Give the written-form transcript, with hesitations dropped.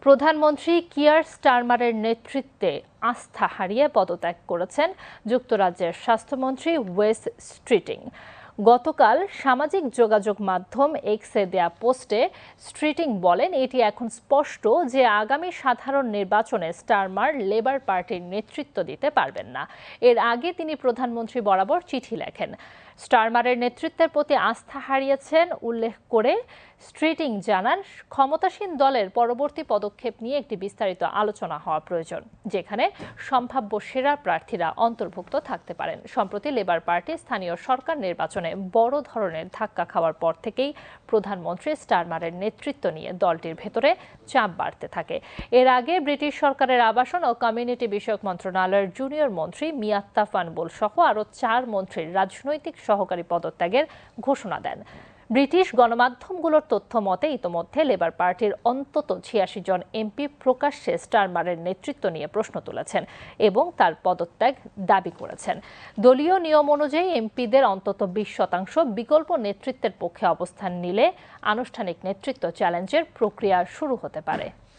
প্রধানমন্ত্রী কিয়ার স্টারমারের নেতৃত্বে আস্থা হারিয়ে পদত্যাগ করেছেন যুক্তরাজ্যের স্বাস্থ্যমন্ত্রী ওয়েস স্ট্রিটিং। গতকাল সামাজিক যোগাযোগ মাধ্যম এক্সে দেয়া পোস্টে স্ট্রিটিং বলেন, এটি এখন স্পষ্ট যে আগামী সাধারণ নির্বাচনে স্টারমার লেবার পার্টির নেতৃত্ব দিতে পারবেন না। এর আগে তিনি প্রধানমন্ত্রী বরাবর চিঠি লেখেন। স্টারমারের নেতৃত্বের প্রতি আস্থা হারিয়েছেন উল্লেখ করে স্ট্রিটিং জানান, ক্ষমতাসীন দলের পরবর্তী পদক্ষেপ নিয়ে একটি বিস্তারিত আলোচনা হওয়া প্রয়োজন, যেখানে সম্ভাব্য সেরা প্রার্থীরা অন্তর্ভুক্ত থাকতে পারেন। সম্প্রতি লেবার পার্টি স্থানীয় সরকার নির্বাচনে বড় ধরনের ধাক্কা খাওয়ার পর থেকেই প্রধানমন্ত্রী স্টারমারের নেতৃত্ব নিয়ে দলটির ভেতরে চাপ বাড়তে থাকে। এর আগে ব্রিটিশ সরকারের আবাসন ও কমিউনিটি বিষয়ক মন্ত্রণালয়ের জুনিয়র মন্ত্রী মিয়াত্তা ফানবুল সহ আরও 4 মন্ত্রীর রাজনৈতিক সহকারী পদত্যাগের ঘোষণা দেন। ব্রিটিশ গণমাধ্যমগুলোর তথ্য মতে ইতোমধ্যে লেবার পার্টির অন্তত ৮৬ জন এমপি প্রকাশ্যে স্টারমারের নেতৃত্ব নিয়ে প্রশ্ন তুলেছেন এবং তার পদত্যাগ দাবি করেছেন। দলীয় নিয়ম অনুযায়ী এমপিদের অন্তত ২০% বিকল্প নেতৃত্বের পক্ষে অবস্থান নিলে আনুষ্ঠানিক নেতৃত্ব চ্যালেঞ্জের প্রক্রিয়া শুরু হতে পারে।